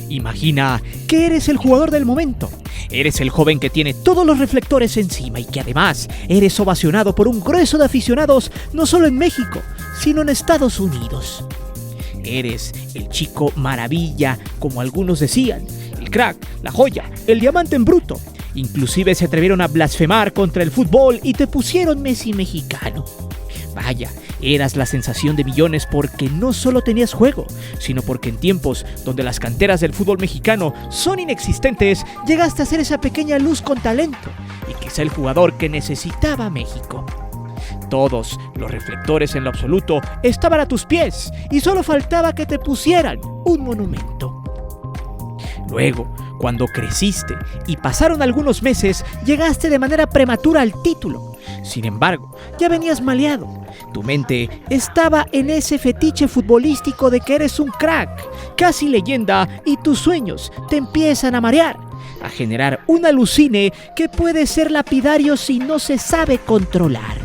Imagina que eres el jugador del momento. Eres el joven que tiene todos los reflectores encima y que además eres ovacionado por un grueso de aficionados no solo en México, sino en Estados Unidos. Eres el chico maravilla, como algunos decían, el crack, la joya, el diamante en bruto. Inclusive se atrevieron a blasfemar contra el fútbol y te pusieron Messi mexicano. Vaya, eras la sensación de millones porque no solo tenías juego, sino porque en tiempos donde las canteras del fútbol mexicano son inexistentes, llegaste a ser esa pequeña luz con talento y quizá el jugador que necesitaba México. Todos los reflectores en lo absoluto estaban a tus pies y solo faltaba que te pusieran un monumento. Luego, cuando creciste y pasaron algunos meses, llegaste de manera prematura al título. Sin embargo, ya venías maleado. Tu mente estaba en ese fetiche futbolístico de que eres un crack, casi leyenda, y tus sueños te empiezan a marear, a generar un alucine que puede ser lapidario si no se sabe controlar.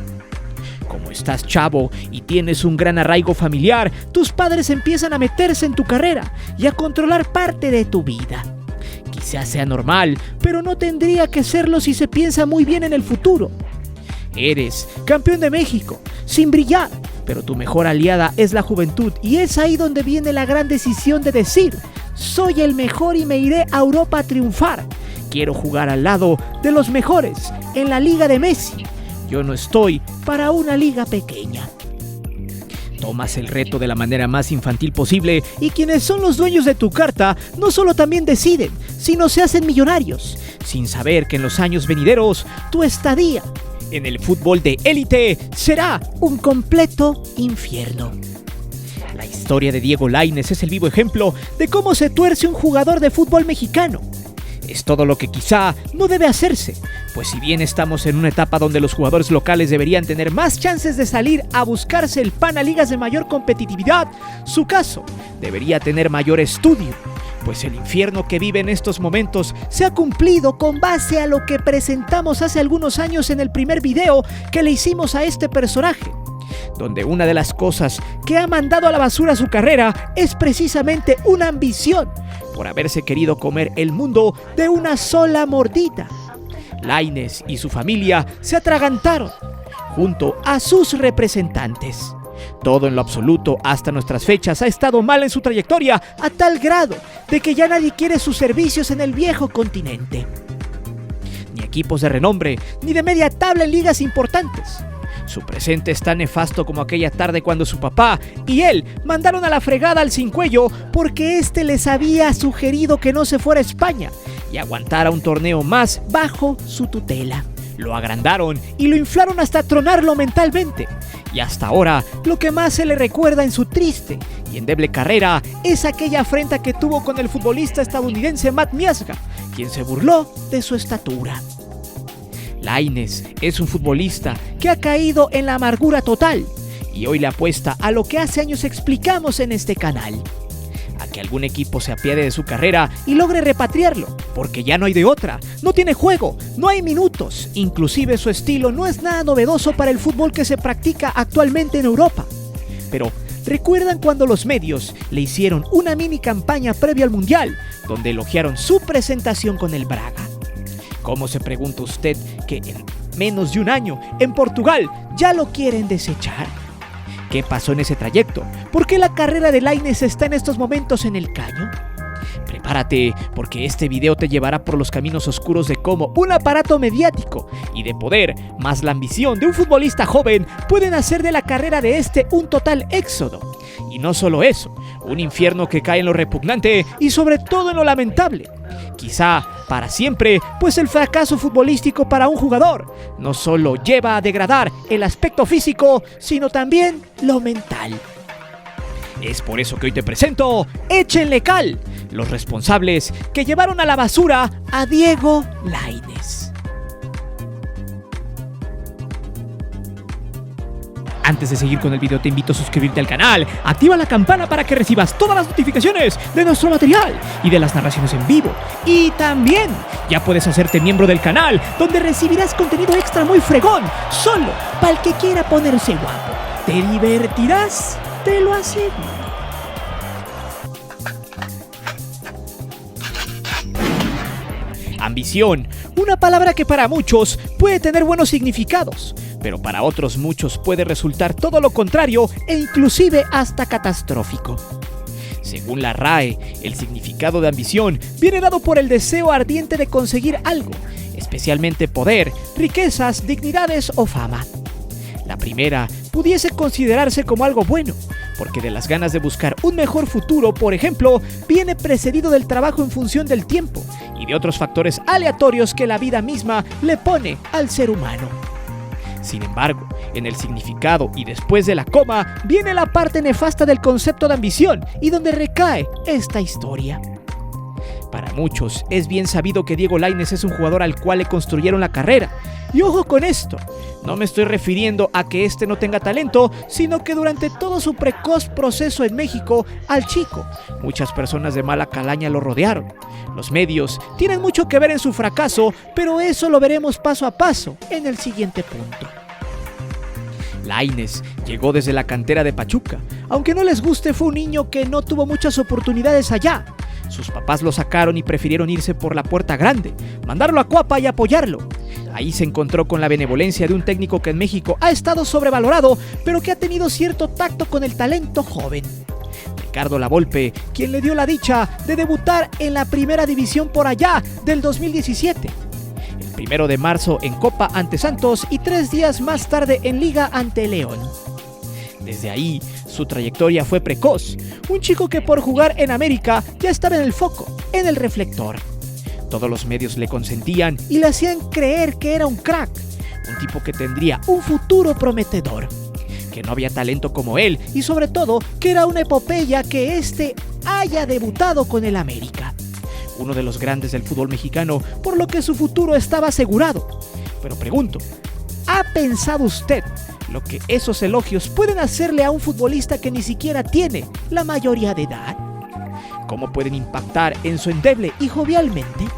Como estás chavo y tienes un gran arraigo familiar, tus padres empiezan a meterse en tu carrera y a controlar parte de tu vida. Quizás sea normal, pero no tendría que serlo si se piensa muy bien en el futuro. Eres campeón de México, sin brillar, pero tu mejor aliada es la juventud y es ahí donde viene la gran decisión de decir: soy el mejor y me iré a Europa a triunfar. Quiero jugar al lado de los mejores en la liga de Messi. Yo no estoy para una liga pequeña. Tomas el reto de la manera más infantil posible y quienes son los dueños de tu carta no solo también deciden, sino se hacen millonarios, sin saber que en los años venideros tu estadía en el fútbol de élite será un completo infierno. La historia de Diego Lainez es el vivo ejemplo de cómo se tuerce un jugador de fútbol mexicano. Es todo lo que quizá no debe hacerse, pues si bien estamos en una etapa donde los jugadores locales deberían tener más chances de salir a buscarse el pan a ligas de mayor competitividad, su caso debería tener mayor estudio, pues el infierno que vive en estos momentos se ha cumplido con base a lo que presentamos hace algunos años en el primer video que le hicimos a este personaje, donde una de las cosas que ha mandado a la basura su carrera es precisamente una ambición por haberse querido comer el mundo de una sola mordida. Lainez y su familia se atragantaron junto a sus representantes. Todo en lo absoluto hasta nuestras fechas ha estado mal en su trayectoria a tal grado de que ya nadie quiere sus servicios en el viejo continente. Ni equipos de renombre, ni de media tabla en ligas importantes. Su presente es tan nefasto como aquella tarde cuando su papá y él mandaron a la fregada al sin cuello porque éste les había sugerido que no se fuera a España y aguantara un torneo más bajo su tutela. Lo agrandaron y lo inflaron hasta tronarlo mentalmente. Y hasta ahora, lo que más se le recuerda en su triste y endeble carrera es aquella afrenta que tuvo con el futbolista estadounidense Matt Miazga, quien se burló de su estatura. Lainez es un futbolista que ha caído en la amargura total y hoy le apuesta a lo que hace años explicamos en este canal: a que algún equipo se apiade de su carrera y logre repatriarlo, porque ya no hay de otra, no tiene juego, no hay minutos, inclusive su estilo no es nada novedoso para el fútbol que se practica actualmente en Europa. Pero ¿recuerdan cuando los medios le hicieron una mini campaña previa al Mundial, donde elogiaron su presentación con el Braga? ¿Cómo se pregunta usted que en menos de un año en Portugal ya lo quieren desechar? ¿Qué pasó en ese trayecto? ¿Por qué la carrera de Lainez está en estos momentos en el caño? Prepárate, porque este video te llevará por los caminos oscuros de cómo un aparato mediático y de poder, más la ambición de un futbolista joven, pueden hacer de la carrera de este un total éxodo. Y no solo eso, un infierno que cae en lo repugnante y sobre todo en lo lamentable. Quizá para siempre, pues el fracaso futbolístico para un jugador no solo lleva a degradar el aspecto físico, sino también lo mental. Es por eso que hoy te presento Échenle Cal, los responsables que llevaron a la basura a Diego Lainez. Antes de seguir con el video te invito a suscribirte al canal, activa la campana para que recibas todas las notificaciones de nuestro material y de las narraciones en vivo. Y también ya puedes hacerte miembro del canal, donde recibirás contenido extra muy fregón, solo para el que quiera ponerse guapo. ¿Te divertirás? Te lo aseguro. Ambición, una palabra que para muchos puede tener buenos significados, pero para otros muchos puede resultar todo lo contrario e inclusive hasta catastrófico. Según la RAE, el significado de ambición viene dado por el deseo ardiente de conseguir algo, especialmente poder, riquezas, dignidades o fama. La primera pudiese considerarse como algo bueno, porque de las ganas de buscar un mejor futuro, por ejemplo, viene precedido del trabajo en función del tiempo y de otros factores aleatorios que la vida misma le pone al ser humano. Sin embargo, en el significado y después de la coma viene la parte nefasta del concepto de ambición y donde recae esta historia. Para muchos es bien sabido que Diego Lainez es un jugador al cual le construyeron la carrera. Y ojo con esto, no me estoy refiriendo a que este no tenga talento, sino que durante todo su precoz proceso en México, al chico, muchas personas de mala calaña lo rodearon. Los medios tienen mucho que ver en su fracaso, pero eso lo veremos paso a paso en el siguiente punto. Lainez llegó desde la cantera de Pachuca. Aunque no les guste, fue un niño que no tuvo muchas oportunidades allá. Sus papás lo sacaron y prefirieron irse por la puerta grande, mandarlo a Cuapa y apoyarlo. Ahí se encontró con la benevolencia de un técnico que en México ha estado sobrevalorado, pero que ha tenido cierto tacto con el talento joven. Ricardo Lavolpe, quien le dio la dicha de debutar en la primera división por allá del 2017. El 1 de marzo en Copa ante Santos y 3 días más tarde en Liga ante León. Desde ahí, su trayectoria fue precoz. Un chico que por jugar en América ya estaba en el foco, en el reflector. Todos los medios le consentían y le hacían creer que era un crack, un tipo que tendría un futuro prometedor, que no había talento como él y sobre todo que era una epopeya que éste haya debutado con el América, uno de los grandes del fútbol mexicano, por lo que su futuro estaba asegurado. Pero pregunto, ¿ha pensado usted lo que esos elogios pueden hacerle a un futbolista que ni siquiera tiene la mayoría de edad? ¿Cómo pueden impactar en su endeble y jovial mente?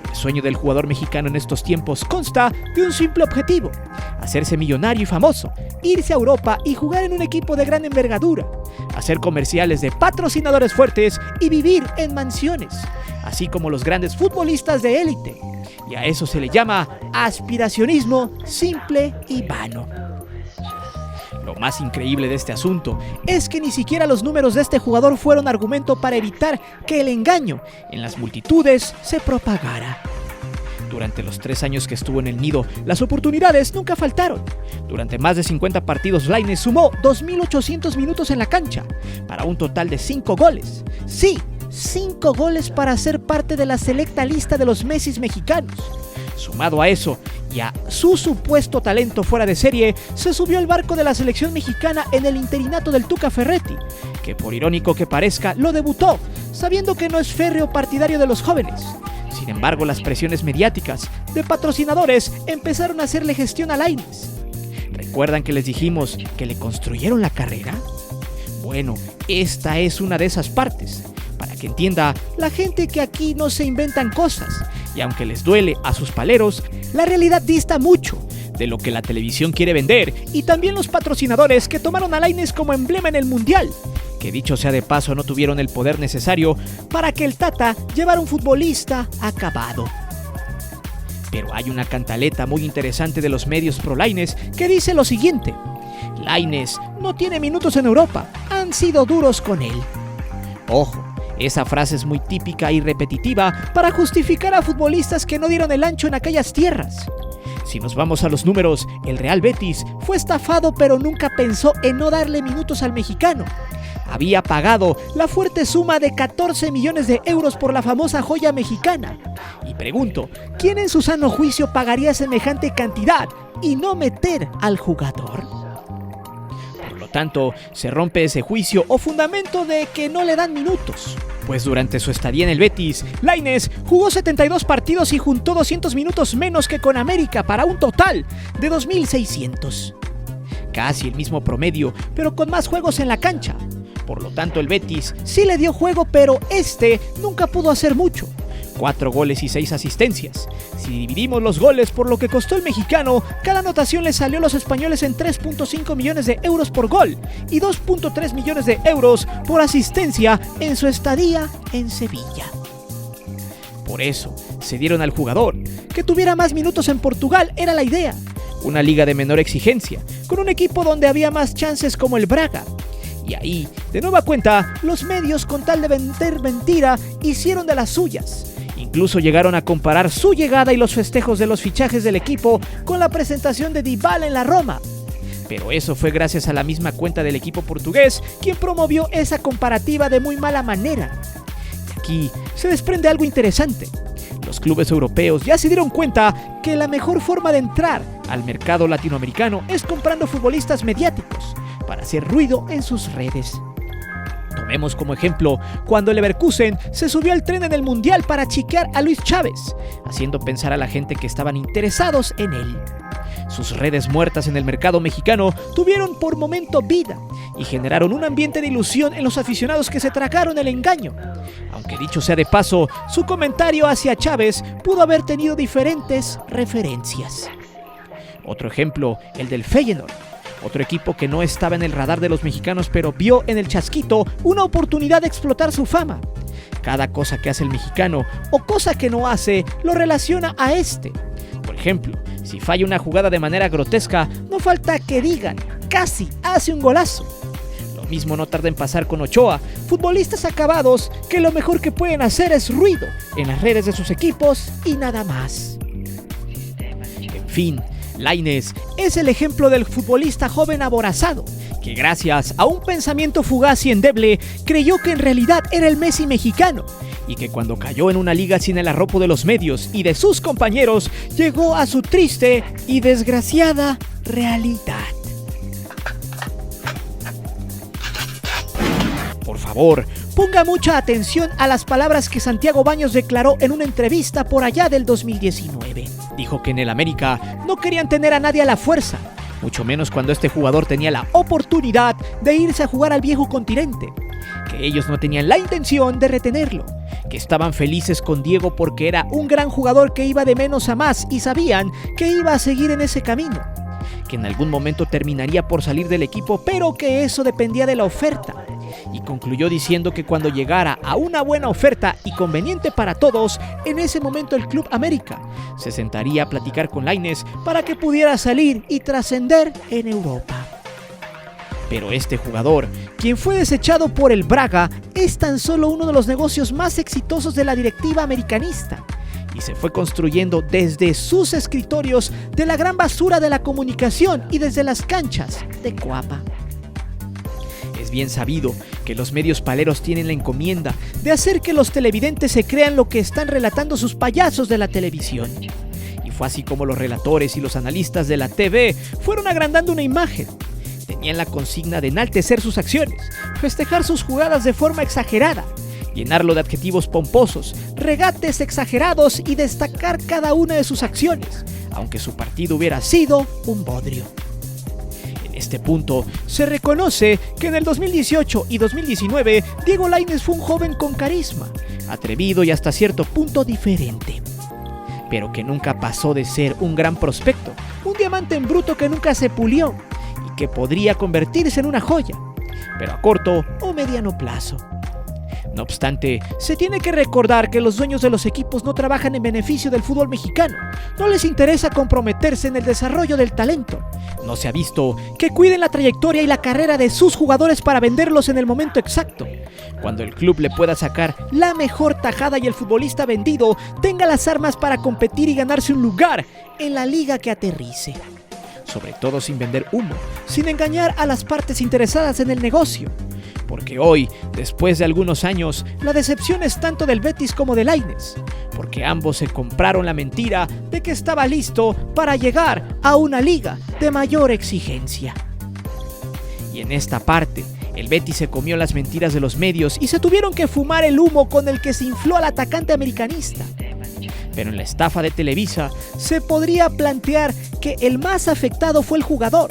El sueño del jugador mexicano en estos tiempos consta de un simple objetivo: hacerse millonario y famoso, irse a Europa y jugar en un equipo de gran envergadura, hacer comerciales de patrocinadores fuertes y vivir en mansiones, así como los grandes futbolistas de élite. Y a eso se le llama aspiracionismo simple y vano. Lo más increíble de este asunto es que ni siquiera los números de este jugador fueron argumento para evitar que el engaño en las multitudes se propagara. Durante los 3 años que estuvo en el nido, las oportunidades nunca faltaron. Durante más de 50 partidos, Lainez sumó 2.800 minutos en la cancha, para un total de 5 goles. Sí, 5 goles para ser parte de la selecta lista de los Messis mexicanos. Sumado a eso y a su supuesto talento fuera de serie, se subió al barco de la selección mexicana en el interinato del Tuca Ferretti, que por irónico que parezca, lo debutó, sabiendo que no es férreo partidario de los jóvenes. Sin embargo, las presiones mediáticas de patrocinadores empezaron a hacerle gestión a Lainez. ¿Recuerdan que les dijimos que le construyeron la carrera? Bueno, esta es una de esas partes. Para que entienda la gente que aquí no se inventan cosas, y aunque les duele a sus paleros, la realidad dista mucho de lo que la televisión quiere vender, y también los patrocinadores que tomaron a Lainez como emblema en el Mundial, que dicho sea de paso no tuvieron el poder necesario para que el Tata llevara un futbolista acabado. Pero hay una cantaleta muy interesante de los medios pro Lainez que dice lo siguiente: Lainez no tiene minutos en Europa, han sido duros con él. Ojo, esa frase es muy típica y repetitiva para justificar a futbolistas que no dieron el ancho en aquellas tierras. Si nos vamos a los números, el Real Betis fue estafado, pero nunca pensó en no darle minutos al mexicano. Había pagado la fuerte suma de 14 millones de euros por la famosa joya mexicana. Y pregunto, ¿quién en su sano juicio pagaría semejante cantidad y no meter al jugador? Por lo tanto, se rompe ese juicio o fundamento de que no le dan minutos. Pues durante su estadía en el Betis, Lainez jugó 72 partidos y juntó 200 minutos menos que con América para un total de 2.600. Casi el mismo promedio, pero con más juegos en la cancha. Por lo tanto, el Betis sí le dio juego, pero nunca pudo hacer mucho. 4 goles y 6 asistencias. Si dividimos los goles por lo que costó el mexicano, cada anotación le salió a los españoles en 3.5 millones de euros por gol y 2.3 millones de euros por asistencia en su estadía en Sevilla. Por eso, se dieron al jugador. Que tuviera más minutos en Portugal era la idea. Una liga de menor exigencia, con un equipo donde había más chances como el Braga. Y ahí, de nueva cuenta, los medios con tal de vender mentira hicieron de las suyas. Incluso llegaron a comparar su llegada y los festejos de los fichajes del equipo con la presentación de Dybala en la Roma. Pero eso fue gracias a la misma cuenta del equipo portugués, quien promovió esa comparativa de muy mala manera. Y aquí se desprende algo interesante. Los clubes europeos ya se dieron cuenta que la mejor forma de entrar al mercado latinoamericano es comprando futbolistas mediáticos para hacer ruido en sus redes. Tomemos como ejemplo cuando el Leverkusen se subió al tren en el Mundial para chiquear a Luis Chávez, haciendo pensar a la gente que estaban interesados en él. Sus redes muertas en el mercado mexicano tuvieron por momento vida y generaron un ambiente de ilusión en los aficionados que se tragaron el engaño. Aunque dicho sea de paso, su comentario hacia Chávez pudo haber tenido diferentes referencias. Otro ejemplo, el del Feyenoord. Otro equipo que no estaba en el radar de los mexicanos, pero vio en el chasquito una oportunidad de explotar su fama. Cada cosa que hace el mexicano o cosa que no hace lo relaciona a este. Por ejemplo, si falla una jugada de manera grotesca, no falta que digan, casi hace un golazo. Lo mismo no tarda en pasar con Ochoa, futbolistas acabados que lo mejor que pueden hacer es ruido en las redes de sus equipos y nada más. En fin, Lainez es el ejemplo del futbolista joven aborazado, que gracias a un pensamiento fugaz y endeble creyó que en realidad era el Messi mexicano, y que cuando cayó en una liga sin el arropo de los medios y de sus compañeros, llegó a su triste y desgraciada realidad. Por favor, ponga mucha atención a las palabras que Santiago Baños declaró en una entrevista por allá del 2019. Dijo que en el América no querían tener a nadie a la fuerza, mucho menos cuando este jugador tenía la oportunidad de irse a jugar al viejo continente, que ellos no tenían la intención de retenerlo, que estaban felices con Diego porque era un gran jugador que iba de menos a más y sabían que iba a seguir en ese camino, que en algún momento terminaría por salir del equipo, pero que eso dependía de la oferta. Y concluyó diciendo que cuando llegara a una buena oferta y conveniente para todos, en ese momento el Club América se sentaría a platicar con Lainez para que pudiera salir y trascender en Europa. Pero este jugador, quien fue desechado por el Braga, es tan solo uno de los negocios más exitosos de la directiva americanista, y se fue construyendo desde sus escritorios de la gran basura de la comunicación y desde las canchas de Coapa. Es bien sabido que los medios paleros tienen la encomienda de hacer que los televidentes se crean lo que están relatando sus payasos de la televisión. Y fue así como los relatores y los analistas de la TV fueron agrandando una imagen. Tenían la consigna de enaltecer sus acciones, festejar sus jugadas de forma exagerada, llenarlo de adjetivos pomposos, regates exagerados y destacar cada una de sus acciones, aunque su partido hubiera sido un bodrio. En este punto, se reconoce que en el 2018 y 2019, Diego Lainez fue un joven con carisma, atrevido y hasta cierto punto diferente, pero que nunca pasó de ser un gran prospecto, un diamante en bruto que nunca se pulió y que podría convertirse en una joya, pero a corto o mediano plazo. No obstante, se tiene que recordar que los dueños de los equipos no trabajan en beneficio del fútbol mexicano. No les interesa comprometerse en el desarrollo del talento. No se ha visto que cuiden la trayectoria y la carrera de sus jugadores para venderlos en el momento exacto, cuando el club le pueda sacar la mejor tajada y el futbolista vendido tenga las armas para competir y ganarse un lugar en la liga que aterrice. Sobre todo sin vender humo, sin engañar a las partes interesadas en el negocio. Porque hoy, después de algunos años, la decepción es tanto del Betis como de Lainez, porque ambos se compraron la mentira de que estaba listo para llegar a una liga de mayor exigencia. Y en esta parte, el Betis se comió las mentiras de los medios y se tuvieron que fumar el humo con el que se infló al atacante americanista. Pero en la estafa de Televisa, se podría plantear que el más afectado fue el jugador,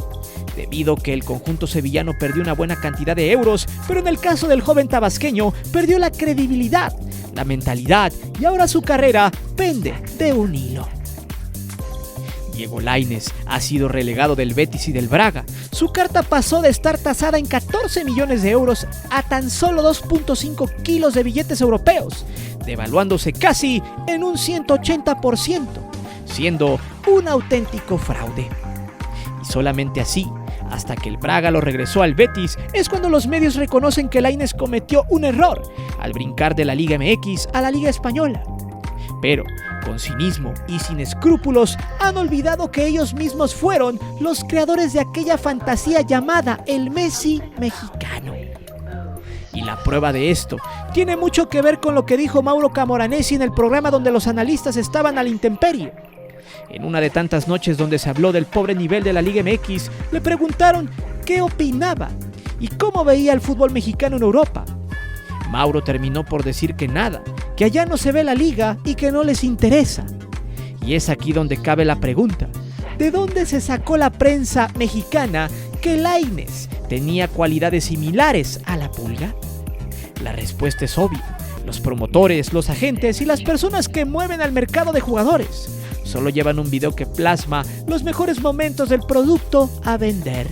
debido a que el conjunto sevillano perdió una buena cantidad de euros, pero en el caso del joven tabasqueño perdió la credibilidad, la mentalidad y ahora su carrera pende de un hilo. Diego Lainez ha sido relegado del Betis y del Braga. Su carta pasó de estar tasada en 14 millones de euros a tan solo 2.5 kilos de billetes europeos, devaluándose casi en un 180%, siendo un auténtico fraude. Y solamente así, hasta que el Braga lo regresó al Betis, es cuando los medios reconocen que Lainez cometió un error al brincar de la Liga MX a la Liga Española. Pero, con cinismo y sin escrúpulos, han olvidado que ellos mismos fueron los creadores de aquella fantasía llamada el Messi mexicano. Y la prueba de esto tiene mucho que ver con lo que dijo Mauro Camoranesi en el programa donde los analistas estaban a la intemperie. En una de tantas noches donde se habló del pobre nivel de la Liga MX, le preguntaron qué opinaba y cómo veía el fútbol mexicano en Europa. Mauro terminó por decir que nada, que allá no se ve la liga y que no les interesa. Y es aquí donde cabe la pregunta: ¿de dónde se sacó la prensa mexicana que Lainez tenía cualidades similares a la Pulga? La respuesta es obvia: los promotores, los agentes y las personas que mueven al mercado de jugadores solo llevan un video que plasma los mejores momentos del producto a vender.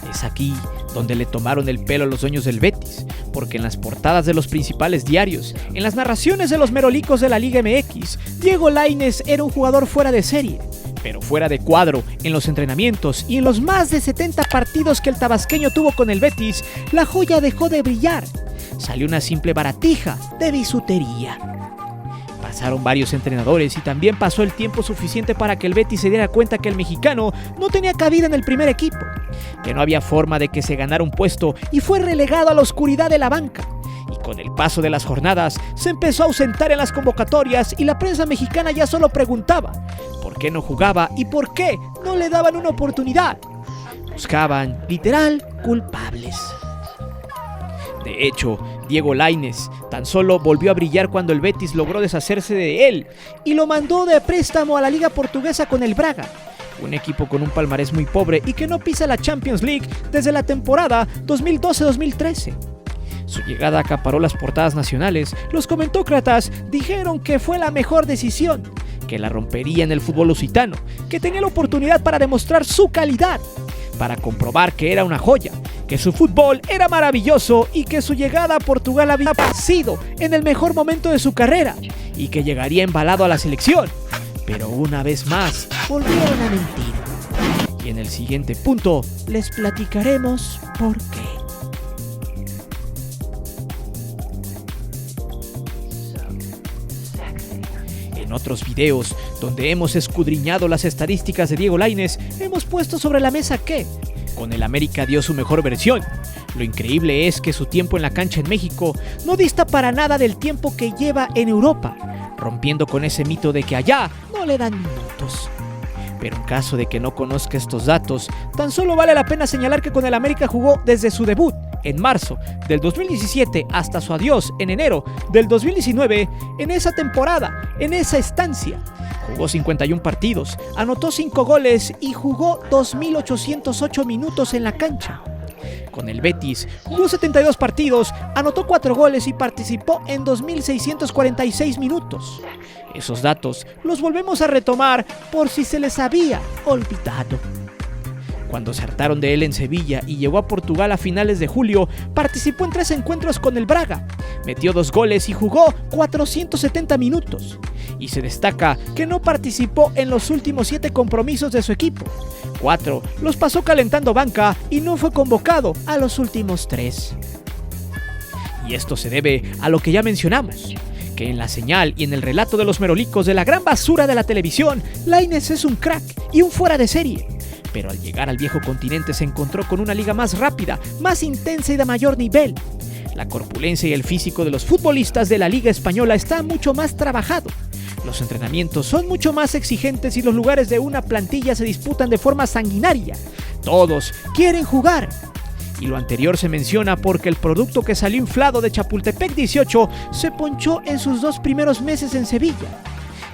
Es aquí donde le tomaron el pelo a los dueños del Betis, porque en las portadas de los principales diarios, en las narraciones de los merolicos de la Liga MX, Diego Lainez era un jugador fuera de serie, pero fuera de cuadro en los entrenamientos y en los más de 70 partidos que el tabasqueño tuvo con el Betis, la joya dejó de brillar. Salió una simple baratija de bisutería. Pasaron varios entrenadores y también pasó el tiempo suficiente para que el Betis se diera cuenta que el mexicano no tenía cabida en el primer equipo, que no había forma de que se ganara un puesto y fue relegado a la oscuridad de la banca. Y con el paso de las jornadas se empezó a ausentar en las convocatorias y la prensa mexicana ya solo preguntaba por qué no jugaba y por qué no le daban una oportunidad. Buscaban, literal, culpables. De hecho, Diego Lainez tan solo volvió a brillar cuando el Betis logró deshacerse de él y lo mandó de préstamo a la Liga Portuguesa con el Braga, un equipo con un palmarés muy pobre y que no pisa la Champions League desde la temporada 2012-2013. Su llegada acaparó las portadas nacionales. Los comentócratas dijeron que fue la mejor decisión, que la rompería en el fútbol lusitano, que tenía la oportunidad para demostrar su calidad, para comprobar que era una joya, que su fútbol era maravilloso y que su llegada a Portugal había sido en el mejor momento de su carrera y que llegaría embalado a la selección. Pero una vez más volvieron a mentir. Y en el siguiente punto les platicaremos por qué. En otros videos, donde hemos escudriñado las estadísticas de Diego Lainez, hemos puesto sobre la mesa que, con el América dio su mejor versión. Lo increíble es que su tiempo en la cancha en México no dista para nada del tiempo que lleva en Europa, rompiendo con ese mito de que allá no le dan minutos. Pero en caso de que no conozca estos datos, tan solo vale la pena señalar que con el América jugó desde su debut en marzo del 2017 hasta su adiós en enero del 2019. En esa temporada, en esa estancia, jugó 51 partidos, anotó 5 goles y jugó 2.808 minutos en la cancha. Con el Betis jugó 72 partidos, anotó 4 goles y participó en 2.646 minutos. Esos datos los volvemos a retomar por si se les había olvidado. Cuando se hartaron de él en Sevilla y llegó a Portugal a finales de julio, participó en 3 encuentros con el Braga, metió 2 goles y jugó 470 minutos. Y se destaca que no participó en los últimos 7 compromisos de su equipo. 4 los pasó calentando banca y no fue convocado a los últimos 3. Y esto se debe a lo que ya mencionamos, que en la señal y en el relato de los merolicos de la gran basura de la televisión, Lainez es un crack y un fuera de serie. Pero al llegar al viejo continente se encontró con una liga más rápida, más intensa y de mayor nivel. La corpulencia y el físico de los futbolistas de la Liga Española está mucho más trabajado. Los entrenamientos son mucho más exigentes y los lugares de una plantilla se disputan de forma sanguinaria. Todos quieren jugar. Y lo anterior se menciona porque el producto que salió inflado de Chapultepec 18 se ponchó en sus 2 primeros meses en Sevilla.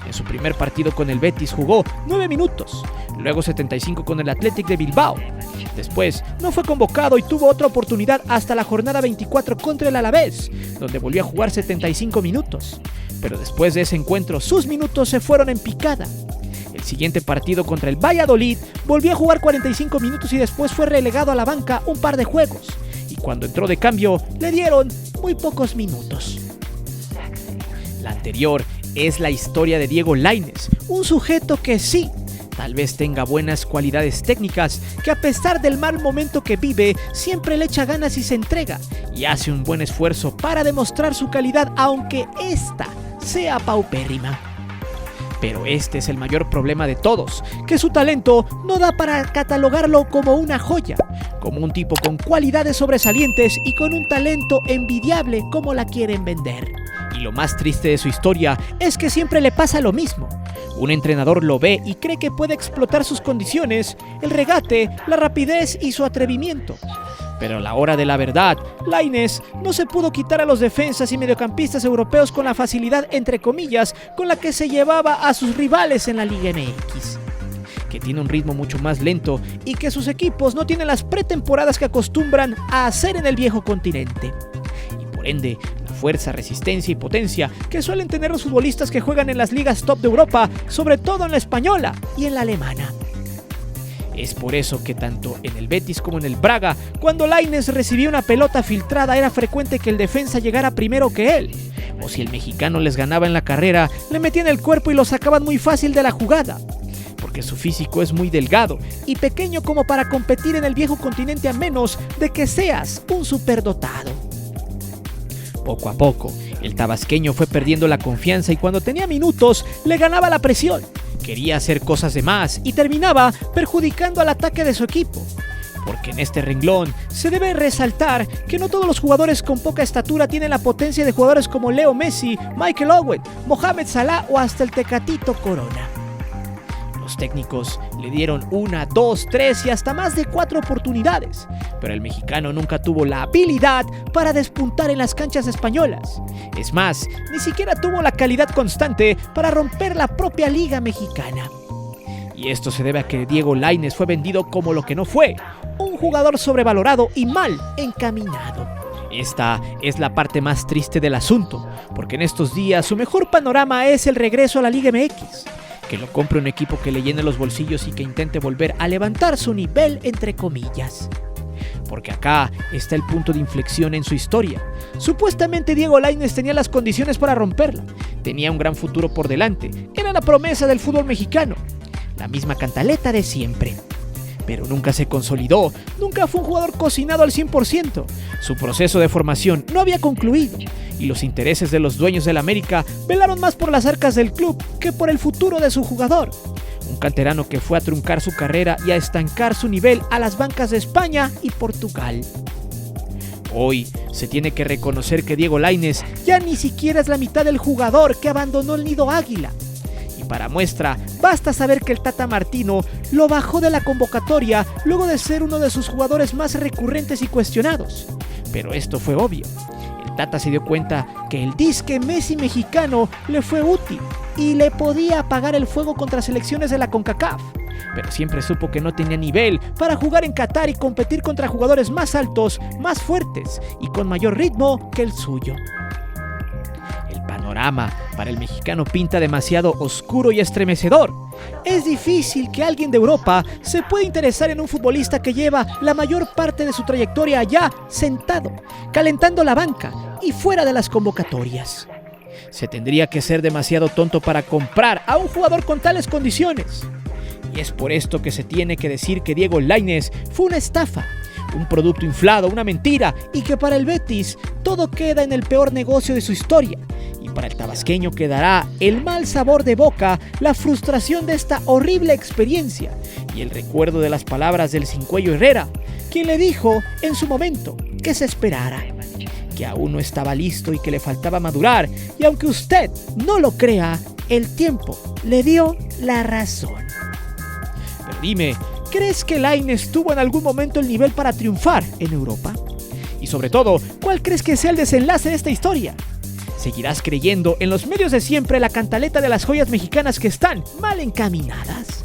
En su primer partido con el Betis jugó 9 minutos, luego 75 con el Athletic de Bilbao. Después no fue convocado y tuvo otra oportunidad hasta la jornada 24 contra el Alavés, donde volvió a jugar 75 minutos. Pero después de ese encuentro sus minutos se fueron en picada. El siguiente partido contra el Valladolid volvió a jugar 45 minutos y después fue relegado a la banca un par de juegos. Y cuando entró de cambio le dieron muy pocos minutos. La anterior es la historia de Diego Lainez, un sujeto que sí, tal vez tenga buenas cualidades técnicas, que a pesar del mal momento que vive, siempre le echa ganas y se entrega, y hace un buen esfuerzo para demostrar su calidad, aunque ésta sea paupérrima. Pero este es el mayor problema de todos, que su talento no da para catalogarlo como una joya, como un tipo con cualidades sobresalientes y con un talento envidiable como la quieren vender. Y lo más triste de su historia es que siempre le pasa lo mismo. Un entrenador lo ve y cree que puede explotar sus condiciones, el regate, la rapidez y su atrevimiento. Pero a la hora de la verdad, Lainez no se pudo quitar a los defensas y mediocampistas europeos con la facilidad, entre comillas, con la que se llevaba a sus rivales en la Liga MX, que tiene un ritmo mucho más lento y que sus equipos no tienen las pretemporadas que acostumbran a hacer en el viejo continente. Y por ende, la fuerza, resistencia y potencia que suelen tener los futbolistas que juegan en las ligas top de Europa, sobre todo en la española y en la alemana. Es por eso que tanto en el Betis como en el Braga, cuando Lainez recibía una pelota filtrada, era frecuente que el defensa llegara primero que él. O si el mexicano les ganaba en la carrera, le metían el cuerpo y lo sacaban muy fácil de la jugada. Porque su físico es muy delgado y pequeño como para competir en el viejo continente, a menos de que seas un superdotado. Poco a poco, el tabasqueño fue perdiendo la confianza y cuando tenía minutos, le ganaba la presión. Quería hacer cosas de más y terminaba perjudicando al ataque de su equipo. Porque en este renglón se debe resaltar que no todos los jugadores con poca estatura tienen la potencia de jugadores como Leo Messi, Michael Owen, Mohamed Salah o hasta el Tecatito Corona. Los técnicos le dieron 1, 2, 3 y hasta más de 4 oportunidades, pero el mexicano nunca tuvo la habilidad para despuntar en las canchas españolas. Es más, ni siquiera tuvo la calidad constante para romper la propia liga mexicana. Y esto se debe a que Diego Lainez fue vendido como lo que no fue, un jugador sobrevalorado y mal encaminado. Esta es la parte más triste del asunto, porque en estos días su mejor panorama es el regreso a la Liga MX. Que lo compre un equipo que le llene los bolsillos y que intente volver a levantar su nivel, entre comillas. Porque acá está el punto de inflexión en su historia. Supuestamente Diego Lainez tenía las condiciones para romperla. Tenía un gran futuro por delante. Era la promesa del fútbol mexicano. La misma cantaleta de siempre. Pero nunca se consolidó. Nunca fue un jugador cocinado al 100%. Su proceso de formación no había concluido. Y los intereses de los dueños del América velaron más por las arcas del club que por el futuro de su jugador. Un canterano que fue a truncar su carrera y a estancar su nivel a las bancas de España y Portugal. Hoy se tiene que reconocer que Diego Lainez ya ni siquiera es la mitad del jugador que abandonó el nido águila. Y para muestra, basta saber que el Tata Martino lo bajó de la convocatoria luego de ser uno de sus jugadores más recurrentes y cuestionados. Pero esto fue obvio. Tata se dio cuenta que el disque Messi mexicano le fue útil y le podía apagar el fuego contra selecciones de la CONCACAF, pero siempre supo que no tenía nivel para jugar en Qatar y competir contra jugadores más altos, más fuertes y con mayor ritmo que el suyo. El panorama para el mexicano pinta demasiado oscuro y estremecedor. Es difícil que alguien de Europa se pueda interesar en un futbolista que lleva la mayor parte de su trayectoria allá sentado, calentando la banca y fuera de las convocatorias. Se tendría que ser demasiado tonto para comprar a un jugador con tales condiciones. Y es por esto que se tiene que decir que Diego Lainez fue una estafa, un producto inflado, una mentira, y que para el Betis todo queda en el peor negocio de su historia. Y para el tabasqueño quedará el mal sabor de boca, la frustración de esta horrible experiencia y el recuerdo de las palabras del Cincuello Herrera, quien le dijo en su momento que se esperara, que aún no estaba listo y que le faltaba madurar, y aunque usted no lo crea, el tiempo le dio la razón. Pero dime, ¿crees que Lainez tuvo en algún momento el nivel para triunfar en Europa? Y sobre todo, ¿cuál crees que sea el desenlace de esta historia? ¿Seguirás creyendo en los medios de siempre la cantaleta de las joyas mexicanas que están mal encaminadas?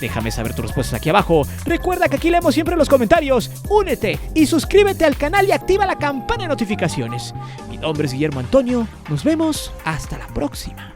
Déjame saber tus respuestas aquí abajo. Recuerda que aquí leemos siempre los comentarios. Únete y suscríbete al canal y activa la campana de notificaciones. Mi nombre es Guillermo Antonio. Nos vemos hasta la próxima.